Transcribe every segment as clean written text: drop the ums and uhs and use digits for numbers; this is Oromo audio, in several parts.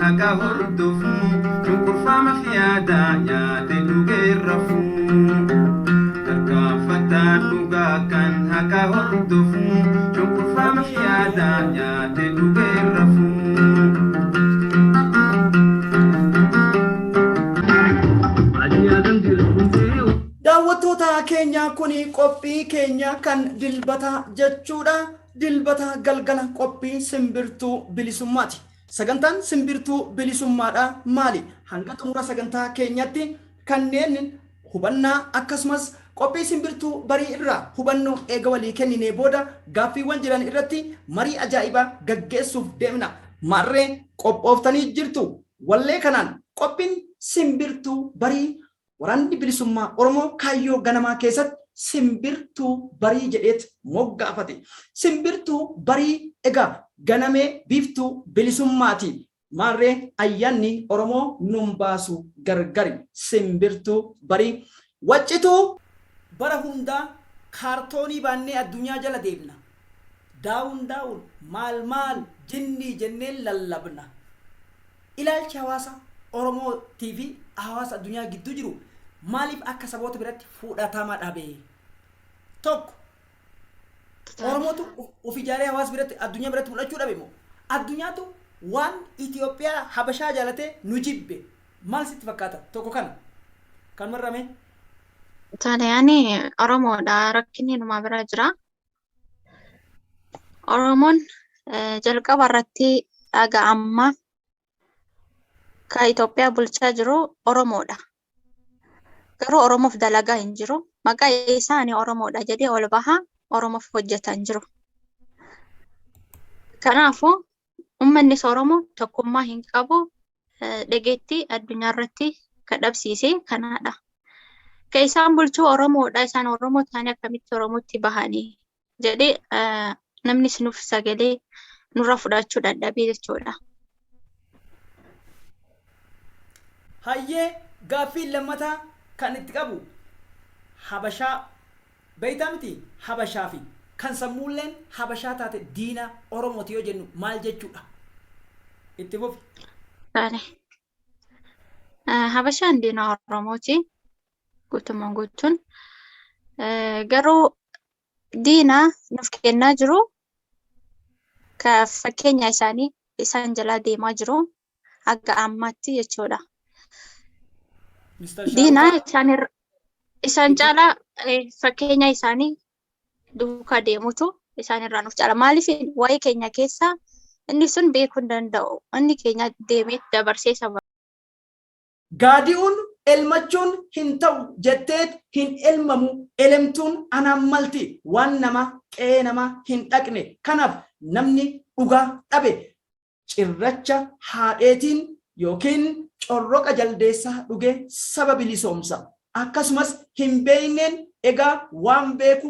haga hordofu cunqurfama fiyaada yaade dhugee rafu tarkaanfataan dhugaa kan haga hordofu cunqurfama fiyaada yaade dhugee rafu. Daawwattoota keenya kuni qophii keenya kan dilbata jechuudha. Dilbata galgala qophii simbirtuu bilisummaati. Sagantaan simbirtuu bilisummaadha maali? Hanga xumura sagantaa keenyatti kanneen hubannaa akkasumas qophii simbirtuu barii irraa hubannoo eega walii kenninee booda gaaffiiwwan jiran irratti marii ajaa'ibaa gaggeessuuf deemna. Marree qophooftanii jirtu. Wallee kanaan qophiin simbirtuu barii waraanni bilisummaa Oromoo kaayyoo ganamaa keessatti simbirtuu barii jedheet moggaafate. Simbirtuu barii egaa ganamee biiftuu bilisummaati. Marree ayyaanni Oromoo numbaasu gargari. Simbirtuu barii waccituu bara hundaa kaartoonii baannee addunyaa jala deemna. Daawun maal jinnii jenneen lallabna. Ilaalchi hawaasa Oromoo TV hawaasa addunyaa gidduu jiru maaliif akka saboota biratti fudhatama dhabe? Tokko Oromootu of ijaaree hawaasa biratti addunyaa biratti fudhachuu dhabe moo addunyaatu waan Itoophiyaa Habashaa jaalatee nu jibbe? Maal sitti fakkaata? Tokko kana kan marrame Taane Oromoodha rakkinni numa bira jira. Oromoon jalqaba irratti dhaga'amma ka Itoophiyaa bulchaa jiru Oromoodha. Garuu Oromoof dalagaa hin jiru. Maqaa isaanii Oromoodha jedhee ol bahaa Oromoof hojjetaa hin jiru. Kanaafuu uummanni Oromoo tokkummaa hin qabu. Dhageettii addunyaa irratti kadhabsiisee kanaadha. Ka isaan bulchuu Oromoodha. Isaan Oromoo ta'anii akkamitti Oromootti bahanii jedhee namni sinuuf sagalee nurra fudhachuu dadhabee jechuudha. Hayyee gaaffii lammataa kan itti qabu Habashaa beeytaa miti? Habashaa fi kan sammuulleen Habashaa taate diina Oromooti yoo jennu maal jechuudha? Itti fufi. Habashaan diina Oromooti guutumaan guutuun. Garuu diina nuuf kennaa jiru ka fakkeenya isaanii isaan jalaa deemaa jiru akka ammaatti jechuudha. Diina isaan caalaa fakkeenya isaanii duukaa deemutu isaan irraa nuuf caala. Maaliif waa'ee keenya keessaa inni sun beekuu hin danda'u. Inni keenya deemee dabarsee saba. Gaadi'uun elmachuun hin ta'u jetteet hin elmamu. Elemtuun anaan malti waan nama qe'ee nama hin dhaqne. Kanaaf namni dhugaa dhabe cirracha haadheetiin yookiin corroqa jaldeessaa dhugee saba bilisoomsa. Akkasumas hin beeyneen egaa waan beeku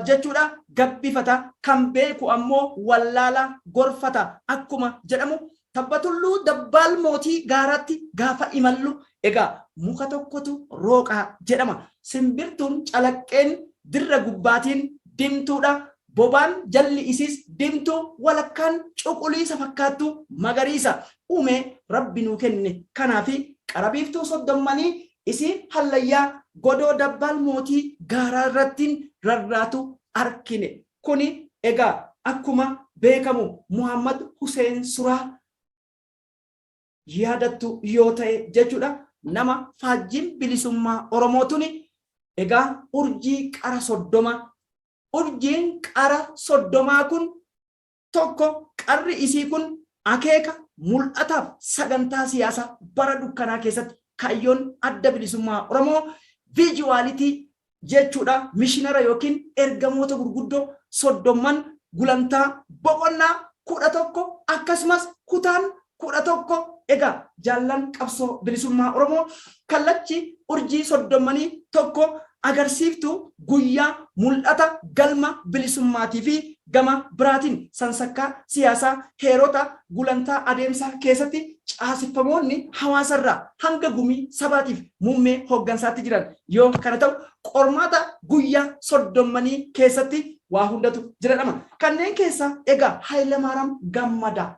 jechuudha gabbifata. Kan beeku ammoo wallaala gorfata. Akkuma jedhamu tabbatulluu dabbaal mootii gaaratti gaafa imallu egaa muka tokkotu rooqaa jedhama. Simbirtuun calaqqeen dirra gubbaatiin dimtuudha. Bobaan jalli isiis dimtuu walakkaan cuquliisa fakkaattu magariisa uume rabbi nuu kenne. Kanaafi qarabiiftuu soddommanii isii hallayyaa godoo dabbaal mootii gaaraa irrattiin rarraatu arkine. Kuni egaa akkuma beekamu Muhammad Hussein Suraa yaadattu yoo ta'e jechuudha. Nama faajjiin bilisummaa Oromootuni egaa urjii qara soddoma. Urjiin qara soddomaa kun tokko qarri isii kun akeeka mul'ataaf sagantaa siyaasaa bara dukkanaa keessatti kaayyoon adda bilisummaa Oromoo viijuwaalitii jechuudha. Mishinara yookiin ergamoota gurguddoo soddomman gulantaa boqonnaa 11 akkasumas kutaan 11 egaa jaallan qabsoo bilisummaa Oromoo kallachi urjii soddommanii tokko agarsiiftuu guyyaa mul'ata galma bilisummaatii fi gama biraatiin sansakkaa siyaasaa heerota gulantaa adeemsaa keessatti caasifamoonni hawaasarraa hanga gumii sabaatiif muummee hooggansaatti jiran yoo kana ta'u qormaata guyyaa soddommanii keessatti waa hundatu jedhama. Kanneen keessaa egaa Hayilamaariyaam Gammadaa.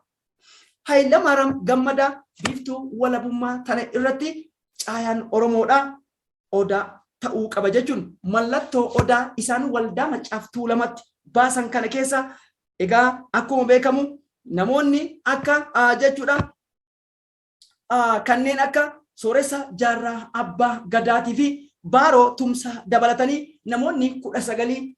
Hayilamaariyaam Gammadaa biiftuu walabummaa tana irratti caayaan Oromoodhaa odaa ta'uu qaba jechuun mallattoo odaa isaan waldaa Maccaaf Tuulamatti baasan kana keessa egaa akkuma beekamu namoonni akka jechuudha kanneen akka Sooressa Jaarraa Abbaa Gadaatii fi Baaroo Tumsaa dabalatanii namoonni 19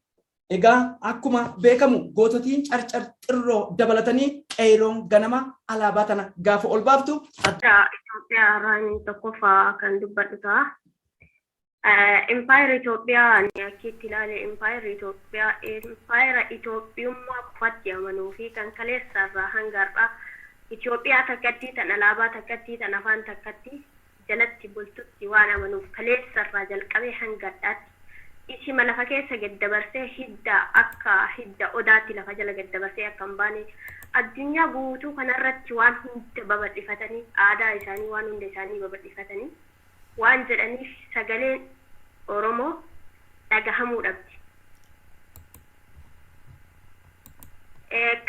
egaa akkuma beekamu goototiin Carcar Xirroo dabalatanii qeeroon ganama alaabaa tana gaafa ol baaftu Itoophiyaa irraa tokkoffaa kan dubbadhu ta'a. Empire Itoophiyaa ni akkitti ilaale Empire Itoophiyummaa qofatti amanuu fi kan kaleessarraa hanga har'aa Itoophiyaa takkatti tan alaabaa takkatti tan afaan takkatti jalatti bultutti waan amanuuf kaleessarraa jalqabee hanga har'aatti isima lafa keessa gaddabarsee hidda odaatti lafa jala gaddabarsee akka hin baane addunyaa guutuu kanarratti waan hunda babal'ifatanii aadaa isaanii waan hunda isaanii babal'ifatanii waan jedhaniif sagaleen Oromoo dhagahamuu dhabdi.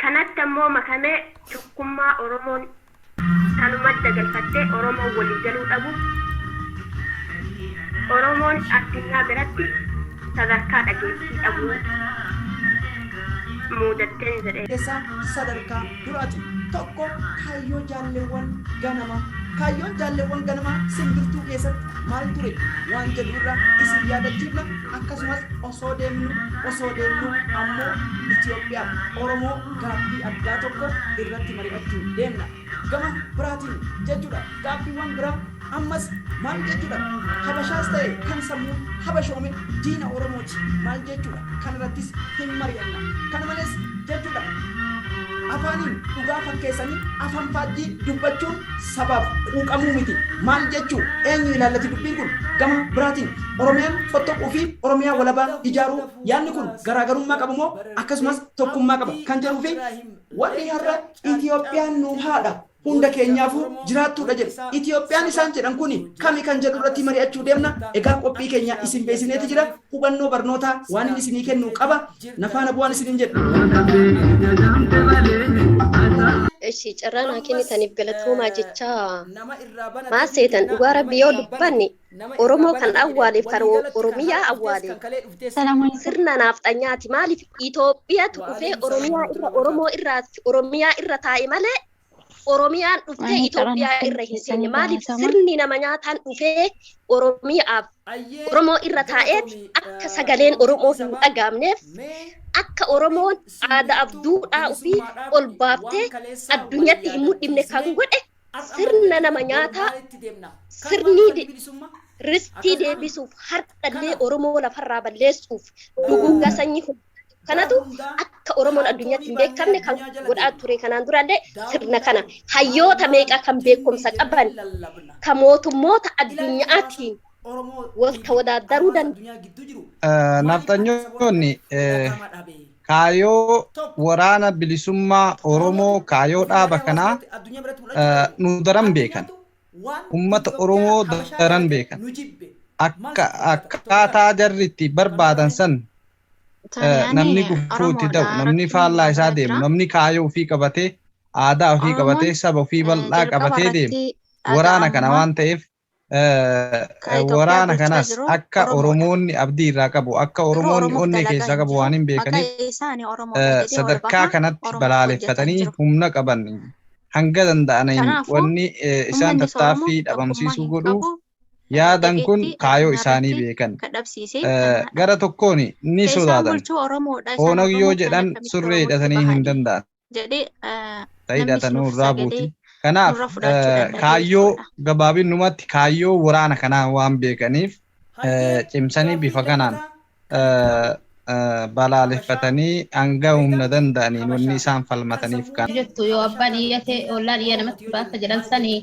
Kanatti ammoo makamee tokkummaa Oromoon kanumatti galfattee Oromoon walii galuu dhabu. Oromoon addunyaa biratti sadarkaa dhageettii dhabuu muudatteen jedhee. Keessa sadarkaa duraati tokko kaayyoo jaalleewwan ganama. Kaayyoon jaalleewwan ganamaa simbirtuu keessatti maal ture waan jedhurra isin yaadachiifna akkasumas osoo deemnu ammoo Itoophiyaa Oromoo gaaffii addaa tokko irratti mari'achuu deemna. Gama biraatiin jechuudha gaaffiiwwan biraa ammas maal jechuudha habashaas ta'e kan sammuu habashoome diina Oromooti maal jechuudha kanarrattis hin mari'anna. Kana malees jechuudha afaaniin dhugaa fakkeessanii afaan faajjii dubbachuun sabaaf quuqamuu miti maal jechuu eenyu ilaallati dubbiin kun gama biraatiin Oromiyaan fottoquu fi Oromiyaa walabaa ijaaruu yaadni kun garaagarummaa qabu moo akkasumas tokkummaa qaba kan jedhuu fi wanni har'a Itoophiyaan nu haadha hunda keenyaafuu jiraattuudha jedhe Itoophiyaan isaan jedhan kun kami kan jedhu irratti mari'achuu deemna. Egaa qophii keenya isin beesineeti jira hubannoo barnootaa waan inni isinii kennu qaba nafaana bu'aan isiniin jedhu. Eshi carraan hakiin taniif galatoomaa jecha maal seetan dhugaa rabbi yoo dubbanne Oromoo kan awwaaleef kan Oromiyaa awwaale sirna naafxanyaati maaliif Itoophiyaatu dhufee Oromiyaa irra taa'e malee Oromiyaan dhuftee Itoophiyaa irra hin seenye maaliif sirni nama nyaataan dhufee Oromoo irra taa'eet akka sagaleen Oromoo hin dhagaamneef akka Oromoon aadaaf duudhaa ofii ol baaftee addunyatti hin mul'ifne kan godhe sirna nama nyaataa sirni ristii deebisuuf har'allee Oromoo lafarraa balleessuuf duguuggaa sanyii kanatu akka Oromoon addunyatti hin beekamne kan godhaa ture kanaan durallee sirna kana hayyoota meeqa kan beekumsa qaban kan mootummoota addunyaatiin wal wadaaddaruu danda'u. Naftanyoonni kaayoo waraana bilisummaa Oromoo kaayoo dhaaba kanaa nu daran beekan. Ummata Oromoo daran beekan. Akkaataa jarritti barbaadan san namni gufuutti ta'u namni faallaa isaa deemu namni kaayoo ofii qabatee aadaa ofii qabatee saba ofii bal'aa qabatee deemu waraana kana waan ta'eef waraana kanas akka Oromoonni abdii irraa qabu akka Oromoonni onnee keessaa qabu waan hin beekaniif sadarkaa kanatti balaaleffatanii humna qaban hanga danda'aniin wanni isaan tattaaffii dhabamsiisuu godhu yaadan kun kaayoo isaanii beekan gara tokkoon ni sodaatan Oonag yoo jedhan surree hidhatanii hin danda'an hidhatanuu irraa buuti kanaaf kaayyoo gabaabinumatti kaayyoo waraana kanaa waan beekaniif cimsanii bifa kanaan balaaleffatanii hanga humna danda'aniin wanni isaan falmataniif kan jettu yoo abbaan iyyate ollaan iyya namatti baasa jedhan sanii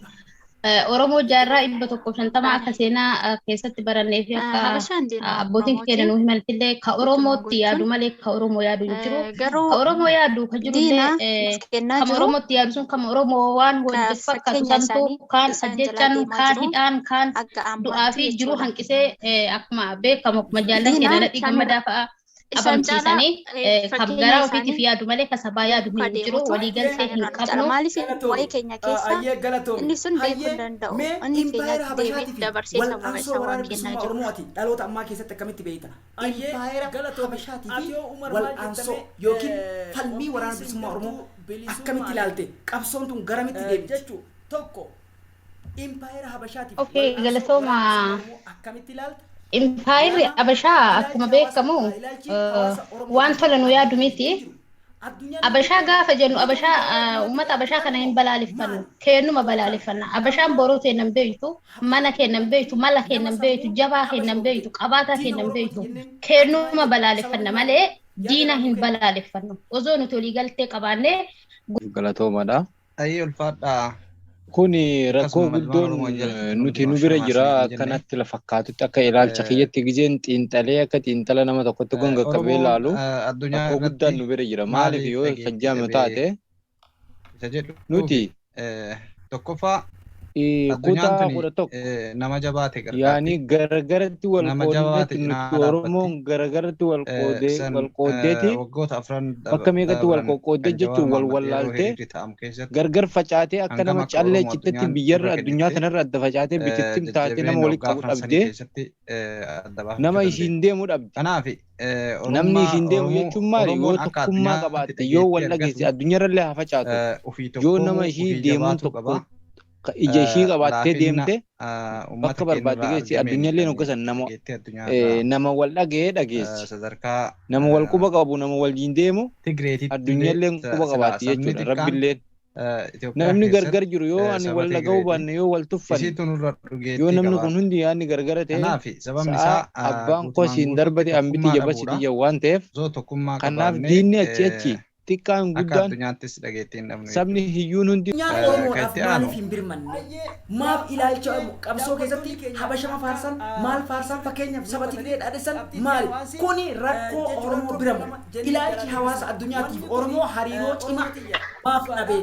Oromoo jaarraa 150 akka seenaa keessatti barannee fi akka abbootiin keenya nu himaltillee ka Oromootti yaadu malee ka Oromoo yaadu hin jiru. Ka Oromoo yaadu ka jirullee kama Oromootti yaadu sun kama Oromoo waan wajjin fakkaatu santuu kaan ajjechaan kaan hidhaan kaan du'aa fi jiru hanqisee akkuma beekamu akkuma jaallan keenya nadhii gammadaa fa'a abamsiisanii kan garaa ofiitiif yaadu malee ka sabaa yaadu hin jiru waliigaltee hin qabnu. Waa'ee keenya keessa inni sun beekuu hin danda'u. Inni keenya deebii dabarsee sababa isaa waan kennaa jiru. Dhaloota ammaa keessatti akkamitti beekta? Impaayera Habashaatii fi wal'aansoo yookiin falmii waraana bilisummaa Oromoo akkamitti ilaalte? Qabsoon tun garamitti deemti jechuu tokko impaayera Habashaatii fi galatooma akkamitti ilaalte? Impaayerri Habashaa akkuma beekamu waan tola nu yaadu miti. Habashaa gaafa jennu Habashaa uummata Habashaa kana hin balaaleffannu kennuma balaaleffanna. Habashaan boruu kennan beektu mana kennan beektu mala kennan beektu jabaa kennan beektu qabaataa kennan beektu kennuma balaaleffanna malee diina hin balaaleffannu. Osoo nuti waliigaltee qabaannee galatoomadha. Ayyee ulfaadha. Kuni rakkoo guddoon nuti nu bira jira akkanatti la fakkaatutti akka ilaalcha kiyyatti gizeen xiinxalee akka xiinxala nama tokkotti gonga qabee ilaalu rakkoo guddaan nu bira jira. Maaliif yoo kajjaame taate nuti tokkoffaa kutaa kudha tokko nama jabaate yaani garagaratti wal qooddeetti nuti Oromoon garagaratti wal qooddeeti bakka meeqatti wal qooddeet jechuun wal wallaaltee gargar facaatee akka nama callee cittetti biyyarra addunyaa kanarra adda facaatee bitittim taatee nama walitti qabu dhabdee nama ishiin deemu dhabde. Namni ishiin deemu jechuun maali? Yoo tokkummaa qabaatte yoo wal dhageesse addunyaarrallee haa facaatu yoo nama ishii deemuun tokko ija ishii qabattee deemte bakka barbaadde geessi addunyaallee hoggasan nama wal dhagee dhageessi nama wal quba qabu nama waliin deemu addunyaallee quba qabaatti jechuudha. Rabbilleen namni gargar jiru yoo ani wal dhaga'uu baanne yoo wal tuffanne yoo namni kun hundi yaadni gargara ta'e abbaan koo siin darbate hambiti jabasi xiyya waan ta'eef kanaaf diinni achi xiqqaan guddaan sabni hiyyuun hundi maaliif hin birmanne maaf ilaalcha qabsoo keessatti habashama faarsan maal faarsan fakkeenyaaf saba Tigree dhaadessan maali kuni rakkoo Oromoo biramu ilaalchi hawaasa addunyaatiif Oromoo hariiroo cimaa maaf dhabe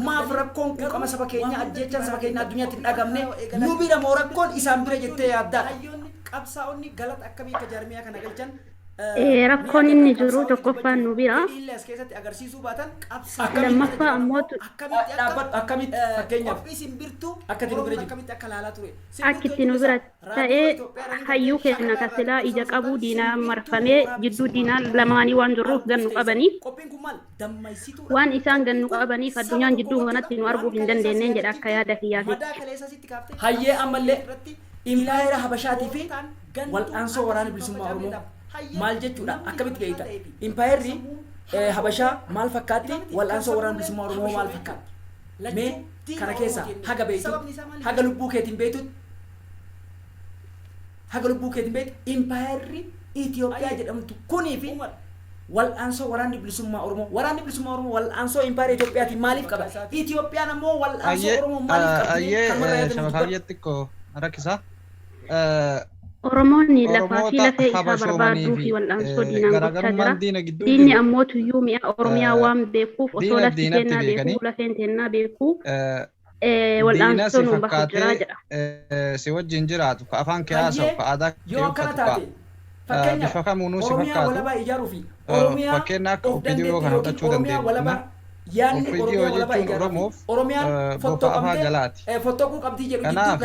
maaf rakkoon quuqama saba keenya ajjechaan saba keenya addunyaatti hin dhagamne nu bira moo rakkoon isaan bira jettee yaadda? Qabsaa'onni galata akkamii akka jaarmiyaa kana galchan rakkoon inni jiru tokkoffaan nu bira lammaffaa ammoo akkitti nu bira ta'ee hayyuu keenya kasilaa ija qabuu diinaa marfamee jidduu diinaa lamaanii waan jirruuf gannu qabaniif waan isaan gannu qabaniif addunyaan jidduu kanatti nu arguu hin dandeenyeen jedha akka yaada kiyyaatitti. Hayyee ammallee impaayera Habashaatii fi wal'aansoo waraana bilisummaa Oromoo maal jechuudha akkamitti beekta? Impaayerri Habashaa maal fakkaatti? Wal'aansoo waraana bilisummaa Oromoo maal fakkaatti? Mee kana keessa haga beektu haga lubbuu keetiin beektu impaayerri Itoophiyaa jedhamtu kunii fi wal'aansoo waraanni bilisummaa Oromoo wal'aansoo impaayera Itoophiyaati maaliif qaba? Itoophiyaan ammoo wal'aansoo Oromoo maaliif qabdi? Ayyee shabakaayyatti ko rakkisa. Oromoonni lafaa fi lafee isaa barbaaduu fi wal'aansoo diinaan gochaa jira. Diinni ammoo tuyyuu mi'a Oromiyaa waan beekuuf osoo lafti teennaa beekuu lafeen teennaa beekuu wal'aansoo nuun bakka jiraa jedha. Si wajjin jiraatu ka afaan kee haasa'u ka aadaa kee uffatu bifa kamuunuu si fakkaatu fakkeenya akka ofiidiyoo kana fudhachuu dandeenya. Ofiidiyoo jechuun Oromoof bofa afaa galaati. Kanaaf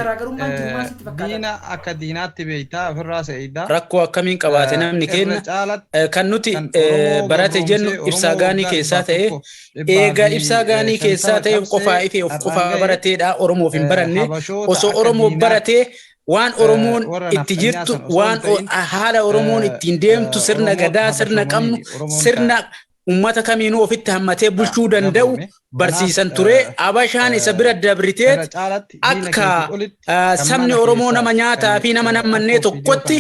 diina akka diinaatti beektaa ofirraa se'iddaa. Rakkoo akkamiin qabaate namni kenna kan nuti barate jennu ibsaa gaanii keessaa ta'e eega ibsaa gaanii keessaa ta'e qofaa ife of qofaa barateedha Oromoof hin baranne osoo Oromoof baratee waan Oromoon itti jirtu waan haala Oromoon ittiin deemtu sirna gadaa sirna qabnu sirna ummata kamiinuu ofitti hammatee bulchuu danda'u barsiisan ture. Habashaan isa bira dabriteet akka sabni Oromoo nama nyaataa fi nama namannee tokkotti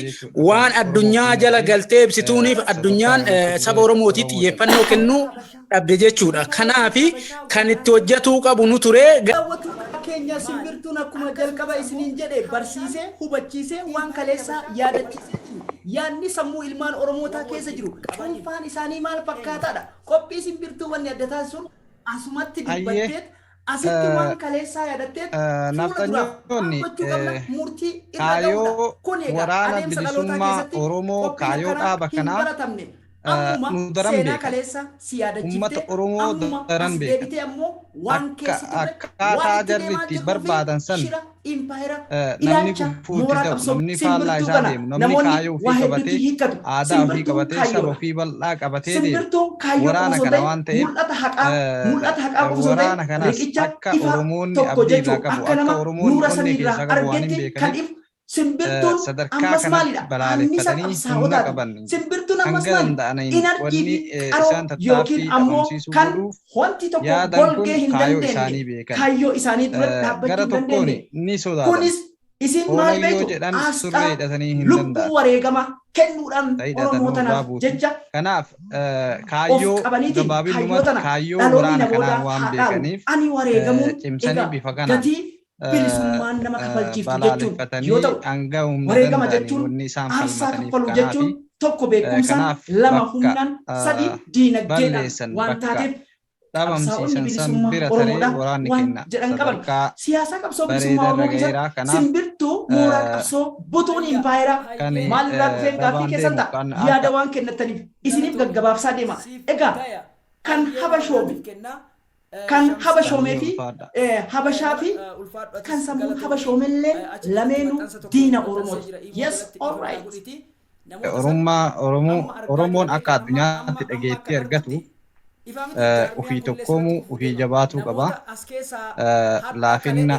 waan addunyaa jala galtee ibsituuniif addunyaan saba Oromootiif xiyyeeffannoo kennuu dhabde jechuudha. Kanaafi kan itti hojjetuu qabu nu ture. keenya simbirtuun akkuma jalqaba isiniin jedhe barsiisee hubachiisee waan kaleessaa yaadachiisee yaadni sammuu ilmaan Oromootaa keessa jiru cuunfaan isaanii maal fakkaataadha. Qophii simbirtuu wanni adda taasisuun asumatti dubbatteet asitti waan kaleessaa yaadattee naftanyoonni kaayoo waraana bilisummaa Oromoo kaayoo dhaaba kanaa nu daran beeka ummata Oromoo daran beeka akkaataa jarritti barbaadan san namni gufuutti ta'u namni faallaa isaa deemu namni kaayoo ofii qabatee aadaa ofii qabatee saba ofii bal'aa qabatee deemu waraana kana waan ta'eef waraana kanas akka Oromoonni abdii irraa qabu akka Oromoonni onnee keessaa qabu waan hin beekaniif sadarkaa kanatti balaaleffatanii humna qaban hanga danda'aniin wanni isaan tattaaffii dhabamsiisuu godhuuf yaadan kun kaayoo isaanii beekan gara tokkoon ni sodaatan Oromoo jedhan surree hidhatanii hin danda'an ta'idhatan nurraa buusu kanaaf kaayyoo gabaabinumatti kaayyoo waraana kanaa waan beekaniif cimsanii bifa kanaan bilisummaan nama kabalchiiftu jechuun yoo ta'u wareegama jechuun aarsaa kaffalu jechuun tokko beekumsaan lama humnaan sadi diinagdeedhaan waan taateef dhabamsiisan san bira taree waraanni kenna sadarkaa siyaasa qabsoo bilisummaa Oromoo keessatti simbirtuu mooraa qabsoo butuun impaayeraa maalirraa dhufee gaaffii keessan ta'a yaada waan kennattaniif isiniif gaggabaabsaa deema egaa kan habashoomee fi habashaa fi kan sammuu habashoomellee lameenuu diina Oromooti. Yes, all right. Oromoon akka addunyaatti dhageettii argatu ofii tokkoomuu ofii jabaatuu qaba. Laafinna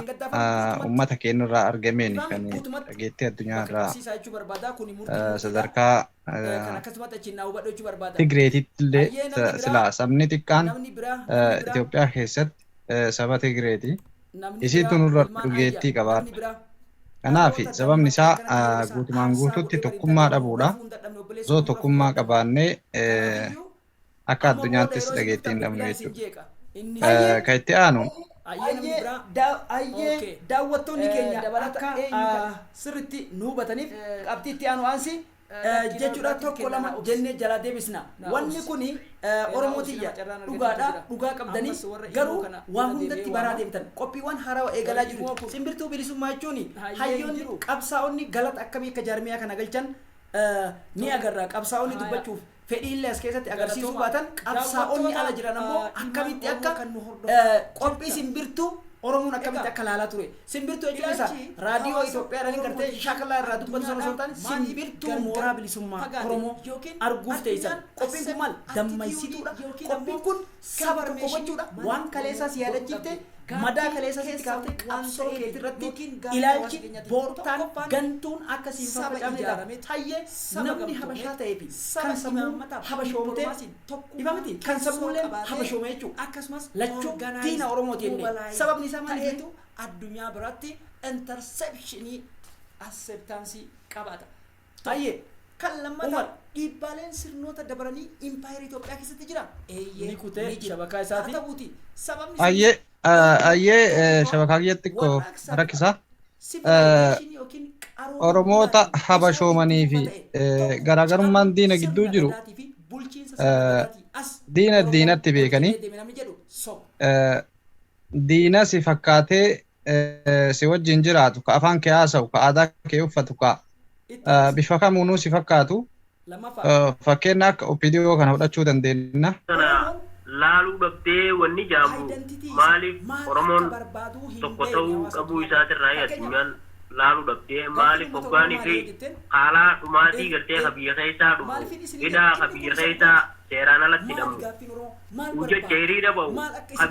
uummata keenyarraa argameen kan dhageettii addunyaarraa sadarkaa Tigreetitti illee silaa sabni xiqqaan Itoophiyaa keessatti saba Tigreeti. Isiitu nurra dhugeettii qabaadha. Kanaaf sababni isaa guutumaan guututti tokkummaa dhabuudha. Osoo tokkummaa qabaannee akka addunyaattis dhageettii hin dhabnu jechuudha. Kan itti aanu daawwattoonni keenya akka sirriitti nu hubataniif qabxii itti aanu aansi jechuudha tokko lama jennee jalaa deebisna. Wanni kuni Oromootiyya dhugaadha dhugaa qabdanii garuu waa hundatti baraa deemtan qophiiwwan haarawaa eegalaa jiru. Simbirtuu bilisummaa jechuun hayyoonni qabsaa'onni galata akkamii akka jaarmiyaa kana galchan ni agarra. Qabsaa'onni dubbachuuf fedhiillee as keessatti agarsiisuu baatan qabsaa'onni ala jiran ammoo akkamitti akka qophii simbirtuu Oromoon akkamitti akka laalaa ture. Simbirtuu jechuun isa raadiyoo Itoophiyaadhaan gartee shaakalaa irraa dubbatu sana osoo hin taane simbirtuu mooraa bilisummaa Oromoo arguuf teessan. Qophiin kun maal dammaysituudha. Qophiin kun saba tokko gochuudha. Waan kaleessaas yaadachiifte madaa kaleessaas kaaftee qabsoo keetii irratti ilaalchi boortaan gantuun akka siin faffacamte tayyee namni habashaa ta'ee fi kan sammuu habashoomtee ifa miti kan sammuullee habashoomee jechuudha. Akkasumas lachuu diina Oromooti jennee sababni isaa maal jedhu addunyaa biratti interceptionii acceptance qabaata. Tayyee kan lammataa dhiibbaaleen sirnoota dabaranii impaayera Itoophiyaa keessatti jira. Ni kutee shabakaa isaati. Ayyee shabakaa kiyyatti koo rakkisaa Oromoota habashoomanii fi garaagarummaan diina gidduu jiru diina diinatti beekanii diina si fakkaatee si wajjin jiraatu ka afaan kee haasa'u ka aadaa kee uffatu ka bifa kamuunuu si fakkaatu fakkeenya akka OPDO kana fudhachuu dandeenya. Laaluu dhabdee wanni jaamu maaliif Oromoon tokko ta'uu qabuu isaatirraa addunyaan laaluu dhabdee maaliif hoggaanii fi haalaa dhumaatii galtee biyya keessaa dhumu hidhaa biyya keessaa seeraan alatti hidhamu hojjecha hiriira ba'u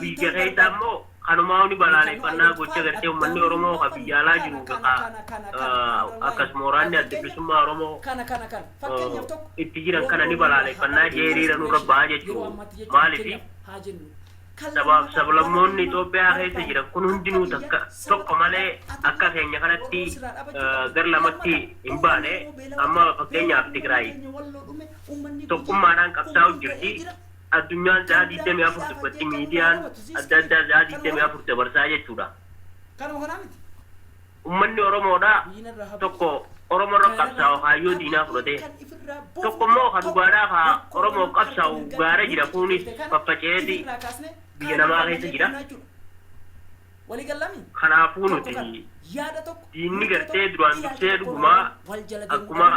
biyya keessaa immoo kanumaa huni balaaleffannaa gocha gartee uummanni Oromoo biyya alaa jiru akkasuma waraanni adda bilisummaa Oromoo itti jiran kana ni balaaleffannaa hiriira nurra ba'aa jechuudha. Maaliif sablammoonni Itoophiyaa keessa jiran kun hundinuu tokko malee akka keenya kanatti gar lamatti hin baane amma fakkeenyaaf Tigraay tokkummaadhaan qabsaa'u jirti. Addunyaan sa'aa 24 dubbatti miidiyaan adda addaa sa'aa 24 dabarsaa jechuudha. ummanni Oromoodhaa tokko Oromoo irra qabsaa'u hayyoo diinaa fudhatee tokko immoo kan dhugaadhaa haa Oromoo qabsaa'u gaara jira kunis faffaca'eeti biyya namaa keessa jira. Kanaafuu nuti diinni gartee duraan dursee dhugumaa akkuma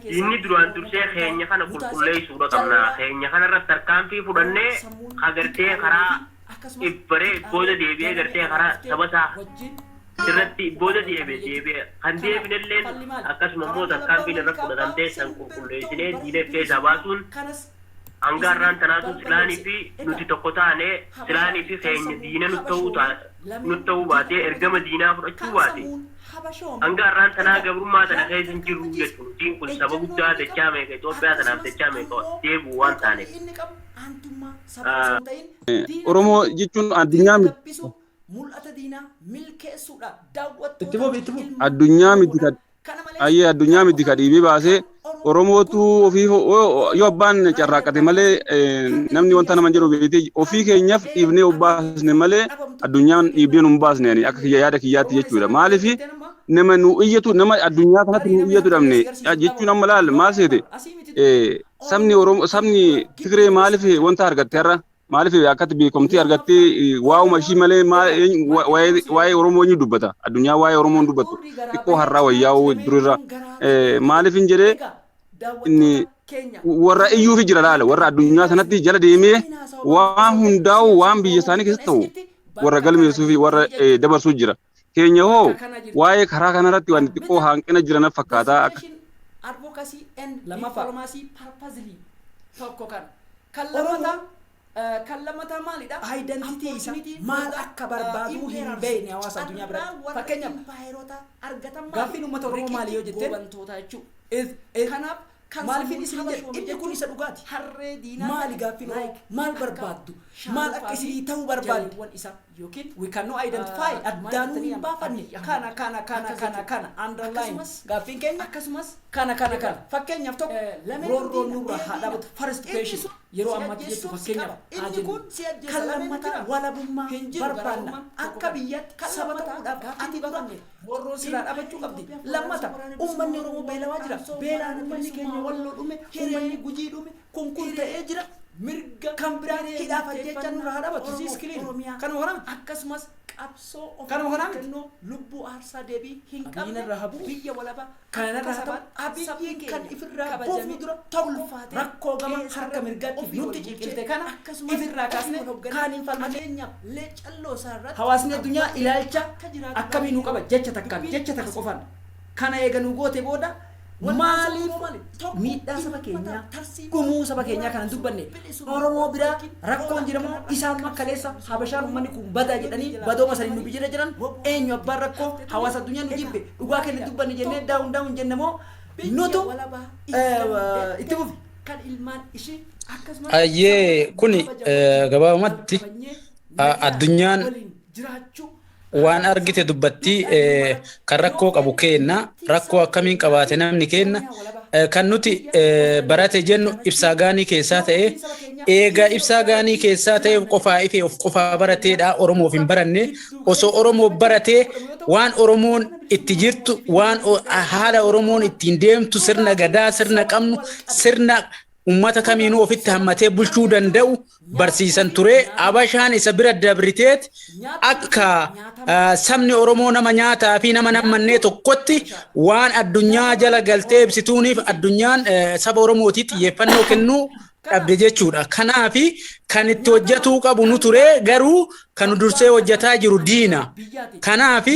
diinni duraan dursee keenya kana qulqulleessuudha qabna. Keenya kana irratti tarkaanfii fudhannee agartee karaa ibbaree booda deebi'ee gartee karaa saba isaa irratti booda deebi'ee kan deebinellee akkasuma immoo tarkaanfiin irratti fudhatamtee san qulqulleessinee diinee keessaa baasuun hanga har'aan tanaatu silaanii fi nuti tokko taanee silaanii fi keenya diina nutti ta'uu baatee ergama diinaa fudhachuu baate hanga har'aan tanaa gabrummaa tana keessa hin jirru jechuun diin kun saba guddaa dachaa meeqa Itoophiyaa tanaaf dachaa meeqa deebi'u waan taaneef. Oromoo jechuun addunyaa miti. Addunyaa miti ka dhiibee baasee Oromootu ofii yoo abbaan carraaqqate malee namni wanta nama jedhu beekte ofii keenyaaf dhiibnee baasne malee addunyaan dhiibnee nu baasne akka yaada kiyyaatti jechuudha. Maaliif nama nu iyyatu nama addunyaa kanatti nu iyyatu dhabne jechuun amma laal maal seete sabni Oromoo sabni Tigree maaliif wanta argatte har'a maaliif akkatti beekamtii argattee waa'uma ishii malee waa'ee Oromoo ni dubbata addunyaa waa'ee Oromoo dubbatu xiqqoo har'aa wayyaa'uu durirra maaliif hin jedhee inni warra iyyuu fi jira laala warra addunyaa sanatti jala deemee waan hundaa'u waan biyya isaanii keessatti ta'u warra galmeessuu fi warra dabarsuu jira. Keenya hoo waa'ee karaa kanarratti waan xiqqoo hanqina jiran fakkaataa akka. Kan lammataa maalidha? Identitii isa maal akka barbaadu hin beekne hawaasa addunyaa biratti. Fakkeenyaaf gaaffiin uummata Oromoo maali yoo jettee kanaaf maaliifin isin jedhu inni kun isa dhugaati. Maali gaaffiin maal barbaaddu? Maal akka isinii ta'uu barbaaddu? Yookiin we cannot identify addaanuu hin baafanne kana underline gaaffiin keenya akkasumas kana fakkeenyaaf tokko roorroon nurra haa dhaabatu first patient yeroo ammaatti jettu fakkeenyaaf haa jennu kan lammataa walabummaa barbaanna akka biyyatti saba ta'uudhaaf ati baafamne roorroon sirraa dhaabachuu qabdi. Lammata uummanni Oromoo beelawaa jira. Beelaan uummanni keenya Walloo dhume uummanni Gujii dhume kun ta'ee jira. Mirga kan biraan hidhaaf jecha nurra haa dhaabatu siiskiliin kan horan akkasumas qabsoo ofii kennoo lubbuu aarsaa deebii hin qabne biyya walabaa kanarra haa ta'u abiyyiin kan ifirraa boofnu dura tolfaate rakkoo gama harka mirgaatti nutti ciqilte kana ifirraa kaasne kaaniin falmateenyaaf leecalloo isaarratti hawaasni addunyaa ilaalcha akkamii nu qaba jecha takka qofaan kana eeganuu goote booda maaliif miidhaa saba keenyaa gumuu saba keenyaa kana dubbanne Oromoo biraa rakkoon jiramoo isaan makkaleessa Habashaan uummanni kun badaa jedhanii badooma sanii nu biyya jiran eenyu abbaan rakkoo hawaasa addunyaa nu jibbe dhugaa keenya dubbanne jennee daawun jenne moo nutu itti fufi kan ilmaan ishee akkasumas ayyee kuni gabaabumatti addunyaan waan argite dubbatti kan rakkoo qabu kenna rakkoo akkamiin qabaate namni kenna kan nuti barate jennu ibsaa gaanii keessaa ta'e eega ibsaa gaanii keessaa ta'e qofaa ife of qofaa barateedha Oromoof hin baranne osoo Oromoo baratee waan Oromoon itti jirtu waan haala Oromoon ittiin deemtu sirna gadaa sirna qabnu sirna ummata kamiinuu ofitti hammatee bulchuu danda'u barsiisan ture. Habashaan isa bira dabriteet akka sabni Oromoo nama nyaataa fi nama nammannee tokkotti waan addunyaa jala galtee ibsituuniif addunyaan saba Oromootii xiyyeeffannoo kennuu dhabde jechuudha. Kanaafi kan itti hojjetuu qabu nu ture garuu kan dursee hojjetaa jiru diina. Kanaafi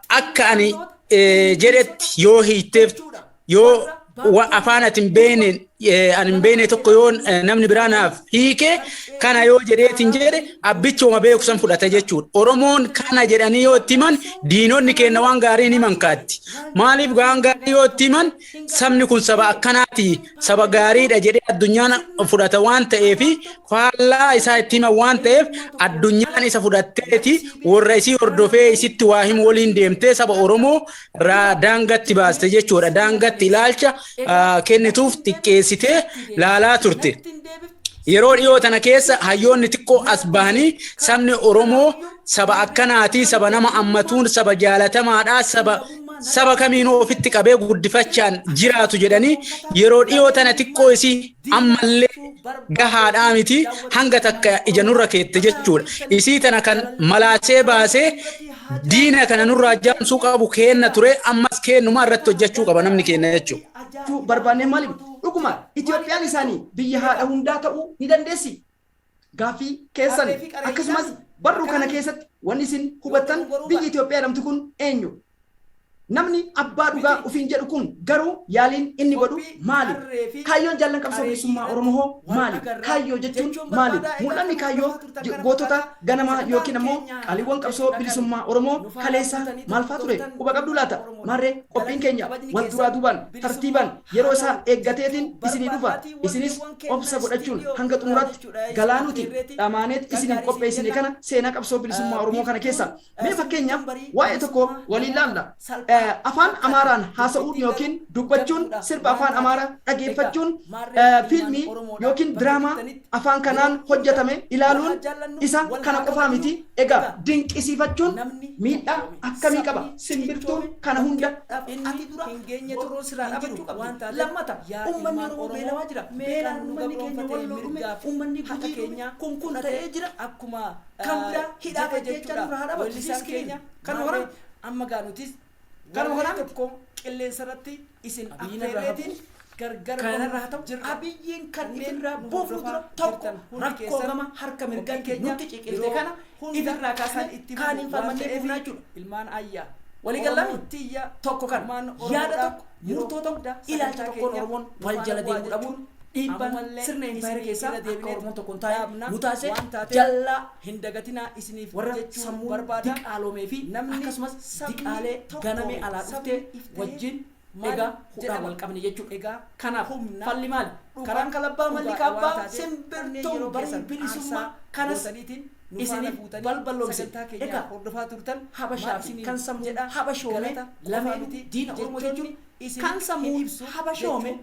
akka ani jedhetti yoo hiiteef yoo afaan atin beene tokko yoo namni biraanaaf hiike kana yoo jedheetin jedhe abbichooma beekusan fudhata jechuudha. Oromoon kana jedhanii yoo itti himan diinonni keenya waan gaarii ni mankaatti. Maaliif waan gaarii yoo itti himan sabni kun saba akkanaati saba gaariidha jedhee addunyaan fudhata waan ta'eefi faallaa isaa itti himan waan ta'eef addunyaan isa fudhatteeti warra isii hordofee isitti waa himu waliin deemtee saba Oromoo daangatti baaste jechuudha. Daangatti ilaalcha kennituuf xiqqeessitee laalaa turte. yeroo dhiyoo tana keessa hayyoonni xiqqoo as bahanii sabni Oromoo saba akkanaati, saba nama ammatuun, saba jaalatamaadha, saba kamiinuu ofitti qabee guddifachaan jiraatu jedhanii yeroo dhiyoo tana xiqqoo isii ammallee gahaadhaa miti hanga takka ija nurra keette jechuudha. Isii tana kan malaasee baasee diina kana nurraa jaamsuu qabu kenna ture ammas kennuma irratti hojjechuu qaba namni kenna jechuudha. Barbaannee maaliif dhuguma Itoophiyaan isaanii biyya haadha hundaa ta'uu ni dandeessi. Gaaffii keessan akkasumas barruu kana keessatti wanni isin hubattan biyyi Itoophiyaa jedhamtu kun eenyu? Namni abbaa dhugaa ufiin jedhu kun garuu yaaliin inni godhu maali? Kaayyoon jaallan qabsoo bilisummaa Oromoo maali? Kaayyoo jechuun maali? Mul'anni kaayyoo gootota ganamaa yookiin ammoo qaaliiwwan qabsoo bilisummaa Oromoo kaleessa maal fa'aa ture? Quba qabdu laata? Maarree qophiin keenya wal duraa duubaan tartiibaan yeroo isaa eeggateetiin isinii dhufa. Isinis obsa godhachuun hanga xumuraatti galaanuti dhamaaneet isiniif qopheessine kana seenaa qabsoo bilisummaa Oromoo kana keessa. Mee fakkeenyaaf waa'ee tokko waliin laalla. Afaan Amaaraan haasa'uun yookiin dubbachuun sirba afaan Amaaraa dhageeffachuun fiilmii yookiin diraamaa afaan kanaan hojjetame ilaaluun isa kana qofaa miti. Egaa dinqisiifachuun miidhaa akkamii qaba? Simbirtuun kana hunda ati dura hin geenye turuu sirraa dhabachuu qabdi. Lammata uummanni Oromoo beelawaa jira. Beelaan uummanni keenya walloo dhume uummanni hata keenya kun ta'ee jira. Akkuma kan biraa hidhaa jecha nurraa dhabatu keenya kan hora amma gaanutis kan hora tokko qilleensa irratti isin affeereetiin gargar kanarraa haa ta'u abiyyiin kanneen buufnu dura tokko rakkoo gama harka mirgaan keenya nutti ciqilte kana idirraa kaasan itti kaaniin falmannee buufnaa jechuudha. Ilmaan ayyaa waliigalame tokko kan yaada tokko murtoo tokko ilaalcha tokkoon Oromoon wal jala deemuu dhabuun dhiibbaan sirna impaayera keessaa akka Oromoon tokkoon taa'ee mutaasee jallaa hin dagatinaa isiniif warra sammuu diqaaloomee fi akkasumas diqaalee ganamee alaa dhuftee wajjin egaa hudhaan wal qabne jechuudha. Egaa kanaaf falli maali? Karaan kalabbaa malli kaabbaa simbirtuun barii bilisummaa kanas isiniif balballoomse. Egaa hordofaa turtan Habashaa fi kan sammuu habashoome lameen diina Oromoo jechuun kan sammuu habashoome.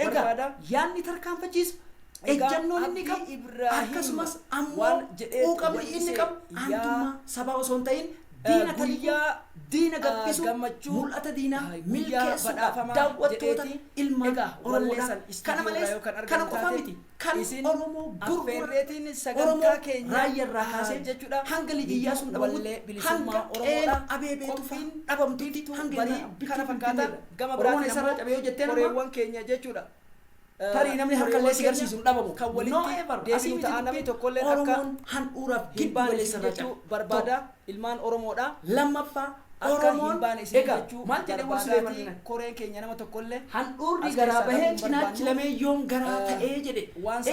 Egaa yaanni tarkaanfachiisu ejjannoon inni qabu akkasumas ammoo quuqamni inni qabu aantummaa sabaa osoo hin ta'in diina taliyyaa diina gabbisu mul'ata diinaa milkeessuudhaaf daawwattoota ilmaan Oromoodhaa. Kana malees kana qofa miti kan Oromoo gurgurreetiin sagantaa keenya raayyaarraa kaasee jechuudha hanga Iyyaa sun dhabamutti hanga qeena abeebeetu fa'in dhabamtutti hanga kana fakkaata gama biraatiin isarraa cabee hojjettee nama keenya jechuudha. Tarii namni harkallee si garsiisu dhabamu kan walitti deesinu ta'aa namni tokkollee akka handhuuraaf gibbaan isarraa barbaada ilmaan Oromoodha. Lammaffaa Oromoon egaa maal jedhee Suleeman koreen keenya nama tokkollee handhuurri garaa bahee cinaachi lameeyyoon garaa ta'ee jedhe.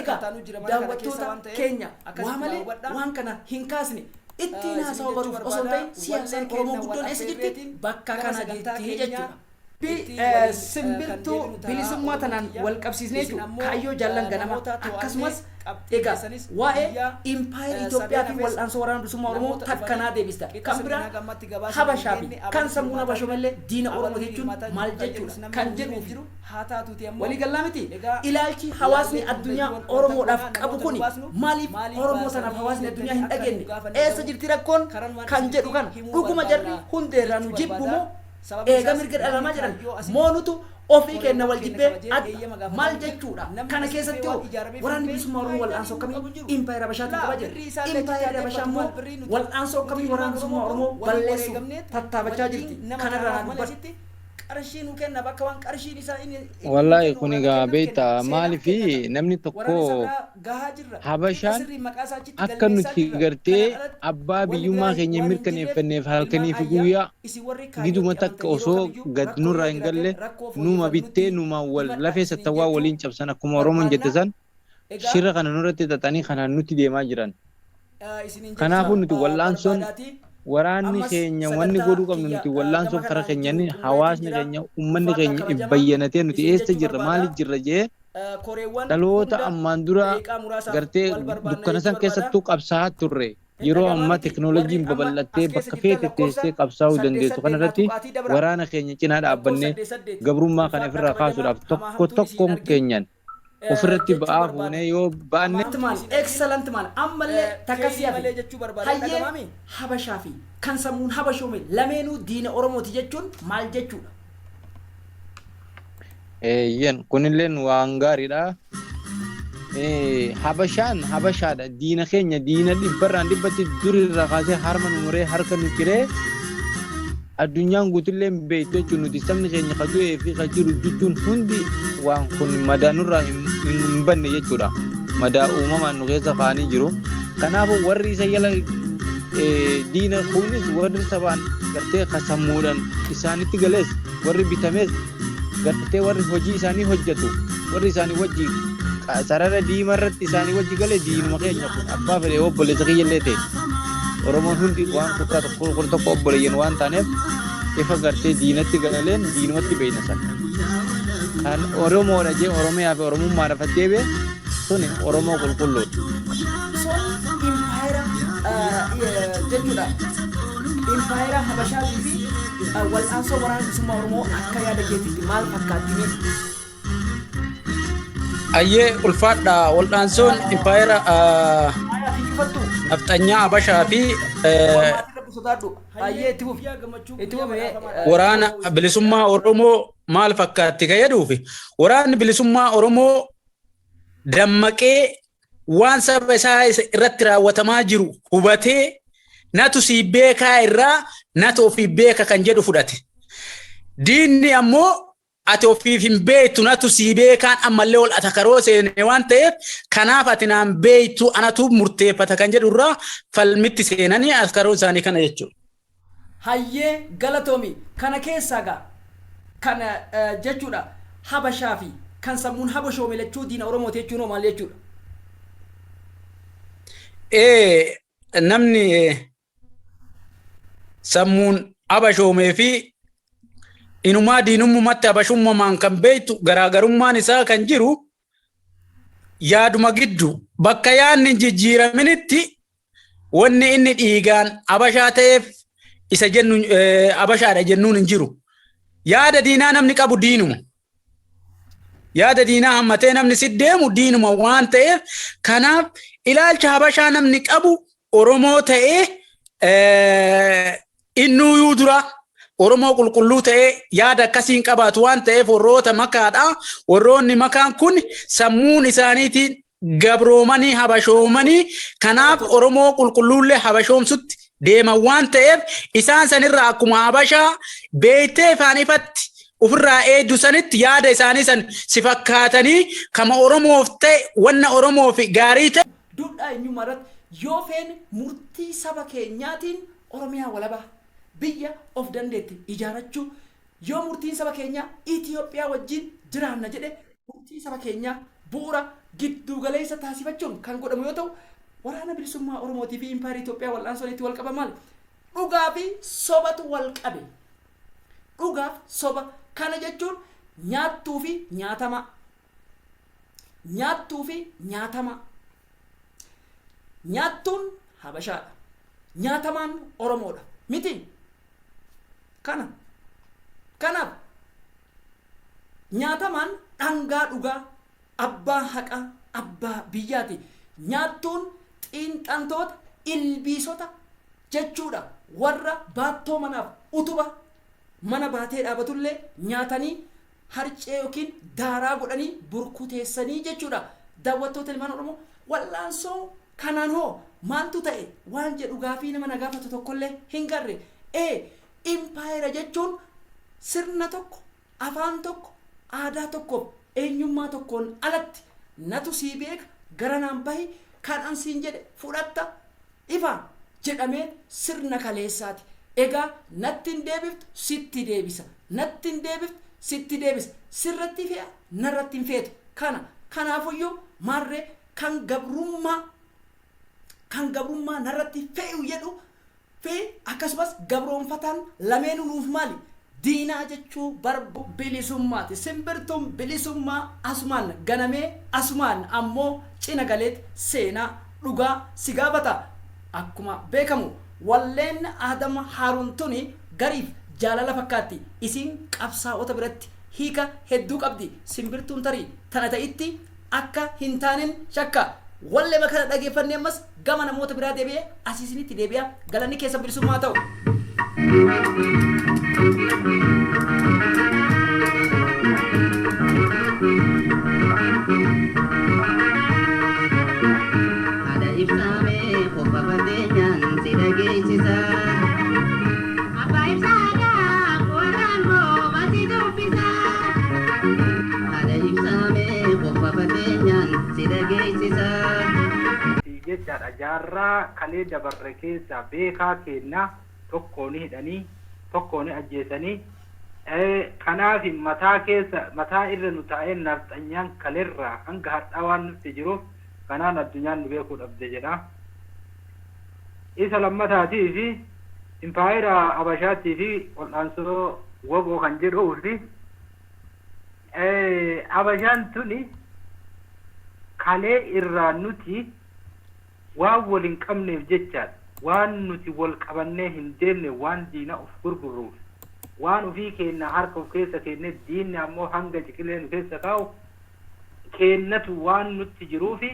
Egaa daawwattoota keenya waa malee waan kana hin kaasne ittiin haasawaa baruuf osoo hin ta'in siyaasaan Oromoo guddoon eessa jirti bakka kana jirti jechuudha. Simbirtuu bilisummaa tanaan wal qabsiisnee jiru kaayyoo jaallan ganama akkasumas egaa waa'ee impaayera Itoophiyaa fi wal'aansoo waraana bilisummaa Oromoo takkanaa deebista. Kan biraa Habashaa fi kan sammuu Habashoomallee diina Oromoo jechuun maal jechuudha kan jedhuuf waliigallaa miti. Ilaalchi hawaasni addunyaa Oromoodhaaf qabu kuni maaliif Oromoo sanaaf hawaasni addunyaa hin dhageenye? Eessa jirti rakkoon kan jedhu kana dhuguma jarri hundeerraa nu jibbumoo eega mirga dhalamaa jedhan moonutu ofii kenna wal jibbee maal jechuudha. Kana keessatti waraanni bilisummaa Oromoo wal'aansoo akkamii impaayera Habashaatiin qaba jedha. Impaayera Habashaa immoo wal'aansoo akkamii waraana bilisummaa Oromoo balleessuuf tattaafachaa jirti. Kanarraa dubbatti. Wallahi kun egaa beekta maaliifi namni tokko Habashaan akka nuti gartee abbaa biyyummaa keenya mirkaneeffanneef halkanii fi guyyaa giduma takka osoo gad nurraa hin galle numa bittee numa wal lafee sattawaa waliin cabsan akkuma Oromoon jette san shira kana nurratti xaxanii kanaan nuti deemaa jiran. Kanaafuu nuti wal'aansoon waraanni keenya wanni godhuu qabnu nuti wal'aansoon karaa keenyaan hawaasni keenya uummanni keenya ibbayyanatee nuti eessa jirra maaliif jirra jee dhaloota ammaan dura gartee dukkana san keessattuu qabsaa'aa turre yeroo ammaa teknooloojiin babal'attee bakka feete teessee qabsaa'uu dandeessu kanarratti waraana keenya cinaa dhaabbannee gabrummaa kana ofirraa kaasuudhaaf tokkoon keenyan ofirratti ba'aa fuunee yoo baanne excellent man ammallee takkasiyaa hayyee habashaa fi kan sammuun habashoome lameenuu diina oromooti jechuun maal jechuudha? Yen kunilleen waan gaariidha. Habashaadha diina keenya diina dhibbarraan dhibbatti durirraa kaasee harma nu muree harka nu ciree addunyaan guutillee beektu jechuun nuti sabni keenya ka du'ee fi ka jiru jechuun hundi waan kun madaa nurraa hin banne jechuudha. Madaa uumamaan nu keessa kaanii jiru. Kanaafuu warri isa jala diina kunis warri sabaan gartee kasammuudhaan isaanitti galees warri bitamees gartee warri hojii isaanii hojjetu warri isaanii wajji sarara diimaa irratti isaanii wajji galee diinuma keenya kun abbaa fedhee obboleessa kiyyallee ta'e Oromoon hundi waan kutaa tokko obboleeyyan waan taaneef ifa gartee diinatti galeen diinumatti beeyna sana. Kan Oromoodha jee Oromiyaa fi Oromummaadha fatteebe suni Oromoo qulqulluudha. Impaayera jechuudha. Impaayera Habashaatii fi wal'aansoo waraana bilisummaa Oromoo akka yaada keetiitti maal fakkaattii? Ayyee ulfaadha wal'aansoon impaayera nafxanyaa Habashaa fi waraana bilisummaa Oromoo maal fakkaatti ka jedhuufi waraanni bilisummaa Oromoo dammaqee waan saba isaa irratti raawwatamaa jiru hubatee natu si beekaa irraa natu ofii beeka kan jedhu fudhate. Diinni ammoo ati ofiif hin beektu natu si beekaan ammallee ol atakaroo seene waan ta'eef kanaaf ati naan beektu anatu murteeffata kan jedhu irraa falmitti seenanii atakaroo isaanii kana jechuudha. Hayyee galatoomi kana keessaa gaa kana jechuudha Habashaa fi kan sammuun habashoome lachuu diina Oromoo jechuun maal jechuudha? Namni sammuun habashoomee fi inumaa diinummatti habashummaan kan beektu garaagarummaan isaa kan jiru yaaduma giddu bakka yaadni jijjiiraminitti wanni inni dhiigaan habashaa ta'eef isa jennu habashaadha jennuun hin jiru. Yaada diinaa namni qabu diinuma. Yaada diinaa hammatee namni si deemu diinuma waan ta'eef kanaaf ilaalcha habashaa namni qabu Oromoo ta'ee innuu dura Oromoo qulqulluu ta'ee yaada akkasiin qabaatu waan ta'eef warroota makaadha. Warroonni makaan kun sammuun isaaniitiin gabroomanii habashoomanii kanaaf Oromoo qulqulluullee habashoomsutti deeman waan ta'eef isaan sanirraa akkuma habashaa beektee faanifatti ofirraa eeddu sanitti yaada isaanii san si fakkaatanii kama Oromoof ta'e wanna Oromoof gaarii ta'e. Duudhaa eenyummaa irratti yoo feene murtii saba keenyaatiin Oromiyaa walabaa biyya of dandeetti ijaarachuu yoo murtiin saba keenyaa Itoophiyaa wajjin jiraanna jedhe murtii saba keenyaa bu'uura giddu galeessa taasifachuun kan godhamu yoo ta'u waraana bilisummaa Oromootii fi impaayera Itoophiyaa wal'aansoniitti wal qaban maali? Dhugaa fi sobatu wal qabe. Dhugaaf soba kana jechuun nyaattuu fi nyaatama. Nyaattuu fi nyaatama. Nyaattuun Habashaadha. Nyaatamaan Oromoodha. Miti. Kanaaf nyaatamaan dhangaa dhugaa abbaa haqaa abbaa biyyaati. Nyaattuun xiinxaltoota ilbiisota jechuudha. Warra baattoo manaaf utuba mana baatee dhaabatullee nyaatanii harcee yookiin daaraa godhanii burkuteessanii jechuudha. Daawwattoota ilmaan Oromoo wal'aansoo kanaan hoo maaltu ta'e waan jedhu gaafii nama nagaafatu tokkollee hin garre. Impaayera jechuun sirna tokko afaan tokko aadaa tokkoof eenyummaa tokkoon alatti natu sii beeka gara naan bahi kan ansiin jedhe fudhatta ifa jedhamee sirna kaleessaati. Egaa natti hin deebiftu sitti deebisa. Natti hin deebiftu sitti deebisa. Sirratti fe'a narratti hin feetu. Kanaafuyyuu maarree kan gabrummaa narratti fe'u jedhu fi akkasumas gabroonfataan lameenuu nuuf maali? Diinaa jechuu barbu bilisummaati. Simbirtuun bilisummaa asumaan ganamee asumaan ammoo cina galeet seenaa dhugaa si gaafata. Akkuma beekamu walleen Aadama Haaruntuni gariif jaalala fakkaatti. Isin qabsaa'ota biratti hiika hedduu qabdi. Simbirtuun tarii tana ta'itti akka hin taanen shakka. Wallee makana dhageeffannee ammas gama namoota biraa deebi'ee asiisinitti deebi'a galanni keessa bilisummaa ta'u. Ada ibsame qofa fadeenyaan si dhageessisa. Abbaa ibsaadha qoraan rooba si dubbisa. Ada ibsame qofa fadeenyaan si dhageessisa. Jechaadha jaarraa kalee dabarre keessa beekaa keenna tokkoon hidhanii tokkoon ajjeesanii kanaaf mataa irra nu taa'ee nafxanyaan kaleerraa hanga har'aa waan nutti jiruuf kanaan addunyaan nu beekuu dhabde jedha. Isa lammataatii fi impaayera Habashaatii fi wal'aansoo woboo kan jedhuu fi Habashaan tuni kalee irraa nuti waan wal hin qabneef jechaadha. Waan nuti wal qabannee hin deemne waan diina of gurguruuf waan ofii keenya harka of keessa keenne diinni ammoo hanga ciqilee nu keessa kaa'u keennatu waan nutti jiruufi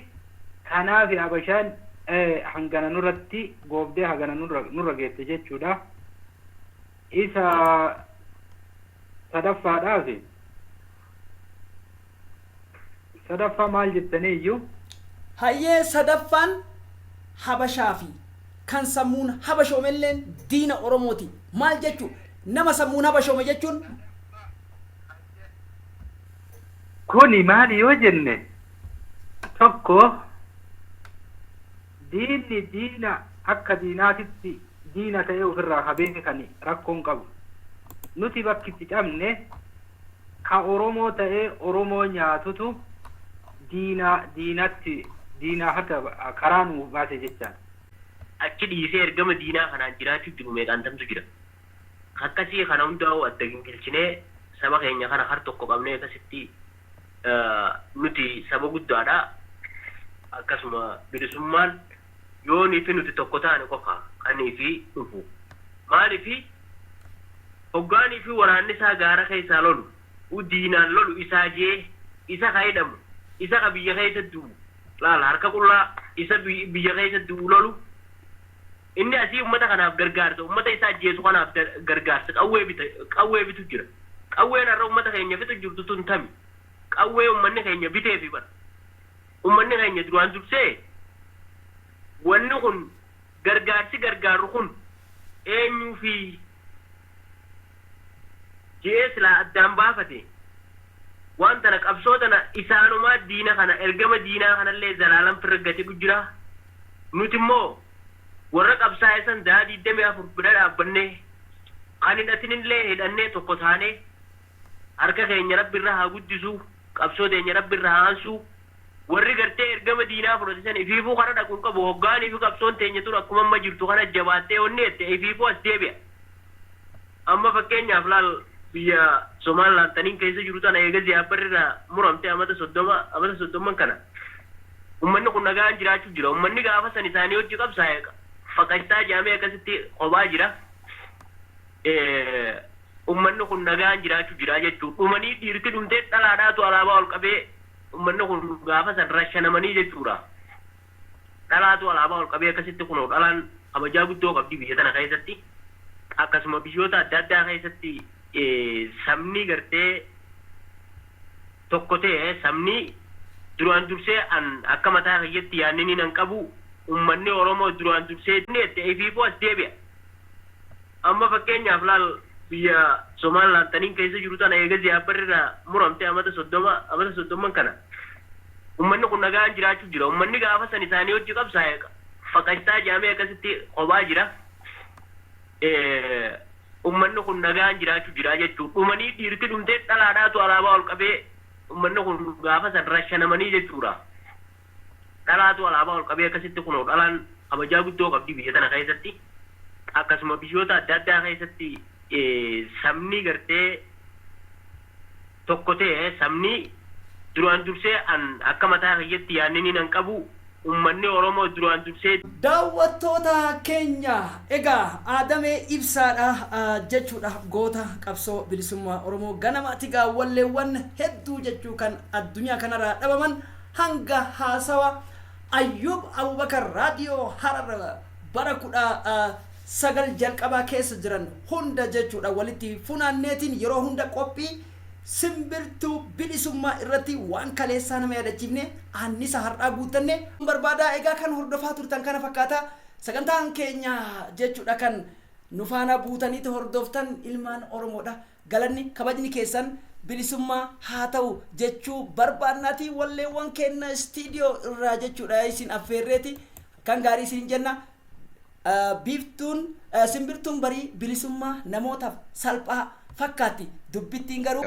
kanaaf Habashaan hangana nurratti goobdee hangana nurra geette jechuudha. Isa sadaffaa maal jettanii iyyuu hayyee sadaffaan Habashaa fi kan sammuun habashoomelleen diina Oromooti. Maal jechuun nama sammuun habashoome jechuun kuni maali yoo jenne tokko diinni diina akka diinaatitti diina ta'ee ofirraa habeeke kan rakkoon qabu. Nuti bakkitti cabne ka Oromoo ta'ee Oromoo nyaatutu diinaa harka karaa nu baase jechaan. Achi dhiisee ergama diinaa kanaan jiraachuu jiru meeqaantamtu jira. Akkasii kana hundaa'u adda gingilchinee saba keenya kana har tokko qabnee akkasitti nuti saba guddaadha. Akkasuma bilisummaan yoonii fi nuti tokko taane qofa kanii fi dhufu. Maaliifi hoggaanii fi waraanni isaa gaara keessaa lolu diinaan lolu isaa jee isa kaydhamu isa ka biyya keessa du'u laala harka qullaa isa biyya keessa du'u lolu inni asii ummata kanaaf gargaarsa ummata isaa ajjeesu kanaaf gargaarsa qawwee bitu jira. Qawween har'a ummata keenya fitu jirtu tun tami qawwee ummanni keenya bitee fi bara ummanni keenya duraan dursee wanni kun gargaarsi gargaaru kun eenyuu fi jee silaa addaan baafate waan tana qabsoo tana isaanumaa diina kana ergama diinaa kanallee zalaalan firgate jira. Nuti immoo warra qabsaa'e san daadii 24 bira dhaabbannee kan hidhatinillee hidhannee tokko taanee harka keenya rabbi irraa haa guddisu qabsoo teenya rabbi irraa haa aansu warri gartee ergama diinaa fudhatisan ifiifuu kana dhaquun qabu hoggaanii fi qabsoon teenya tun akkuma amma jirtu kana jabaattee wanni jette ifiifuu as deebi'a. Amma fakkeenyaaf laal biyya Somaliland taniin keessa jiru tana eegas yaabbarrirraa muramtee amata 30 kana ummanni kun nagaan jiraachuu jira. Ummanni gaafa san isaanii hojii qabsaa'e faqastaa jaamee akkasitti qobaa jira. Ummanni kun nagaan jiraachuu jira jechuudha. Dhumanii dhiirti dhumtee dhalaadhaatu alaabaa ol qabee ummanni kun gaafa san rashanamanii jechuudha. Dhalaatu alaabaa ol qabee akkasitti kunoo dhalaan kabajaa guddoo qabdi biyya tana keessatti. Akkasuma biyyoota adda addaa keessatti sabni gartee tokko ta'e sabni duraan dursee akka mataa kiyyaatti yaannini nan qabu ummanni Oromoo duraan dursee ifiifuu as deebi'a. Amma fakkeenyaaf laal biyya Somaliland taniin keessa jiru tana eegas yaabbarrirraa muramtee amata 30 kana ummanni kun nagaan jiraachuu jira. Ummanni gaafa san isaanii hojii qabsaa'e faqastaa jaamee akkasitti qobaa jira. Ummanni kun nagaan jiraachuu jira jechuudha. Dhumanii dhiirti dhumtee dhalaadhaatu alaabaa ol qabee ummanni kun gaafa san rashanamanii jechuudha. Dhalaatu alaabaa ol qabee akkasitti kunoo dhalaan kabajaa guddoo qabdi biyya tana keessatti. Akkasuma biyyoota adda addaa keessatti sabni gartee tokko ta'e sabni duraan dursee akka mataa kiyyaatti yaannini nan qabu ummanni Oromoo duraan dursee. Daawwattoota keenya egaa Aadamee Ibsaadha jechuudha goota qabsoo bilisummaa Oromoo ganamaatti gaa walleewwan hedduu jechuu kan addunyaa kanarraa dhabaman hanga haasawa Ayyub Abubakar raadiyoo Harar bara 19 jalqabaa keessa jiran hunda jechuudha walitti funaanneetiin yeroo hunda qophii simbirtuu bilisummaa irratti waan kaleessaa nama yaadachiifne annisa har'aa guutanne barbaadaa egaa kan hordofaa turtan kana fakkaata sagantaan keenya jechuudha kan nufaana buutaniitu hordoftan ilmaan Oromoodha galanni kabajni keessan bilisummaa haa ta'u jechuu barbaannaati walleewwan kenna studio irraa jechuudha isin affeerreeti kan gaarii isin jenna biiftuun simbirtuun barii bilisummaa namootaaf salphaa fakkaatti dubbittiin garuu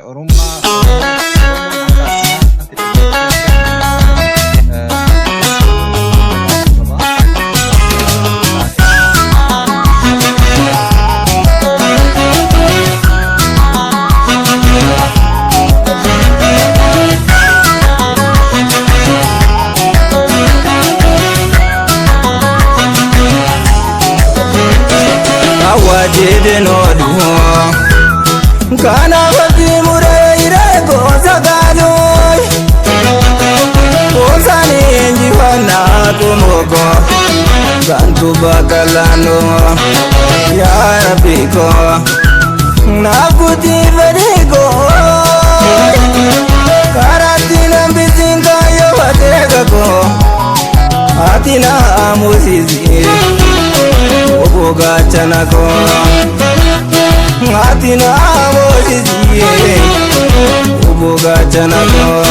Kana wati muraire goza galoi Ozani njifana kumoko Gantu bakalano Ya Rabbiko Nakuti verigo Karatina mbizinga yo wategako Atina amuzizi Oboga chanako Atina amuzizi Oboga chanako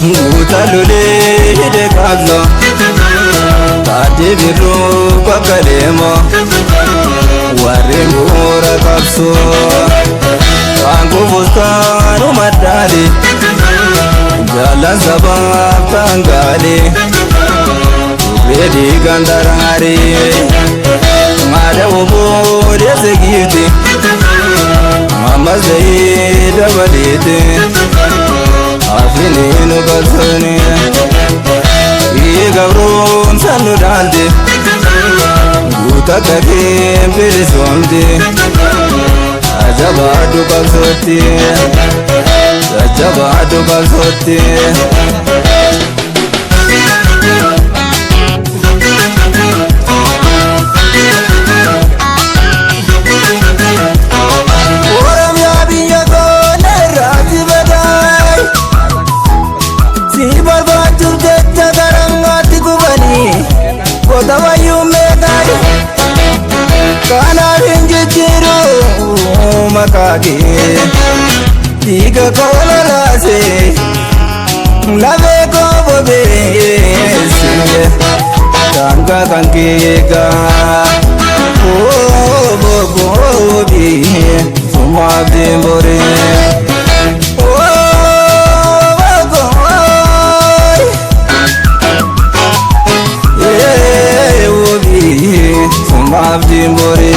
Ngutalule hide kabzo Tati biru kwa kalemo Warimura kapso Wangu bustanu madali Jalan sabab tanggali Bedi gandarangari Mada ubu dia segiti Mama Zaida baditi Afini nukatsuni Iye gabrun sanu dante Guta kake mpiri somti Ajabadu kalsoti Ajabadu kalsoti Makaki tiga kola lase lave ko bobese tanga kankega oh bobi suma dembore oh boy bobi suma dembore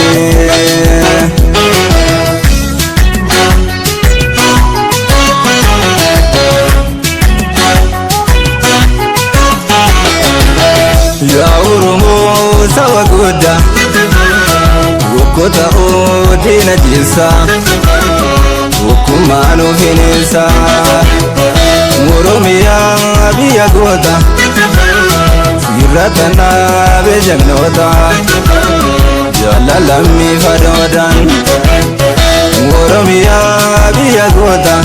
sawaguda wokota odina jinsa wokumano hinisa murumia biya gota siratana bejanota jalalami fadodan murumia biya gota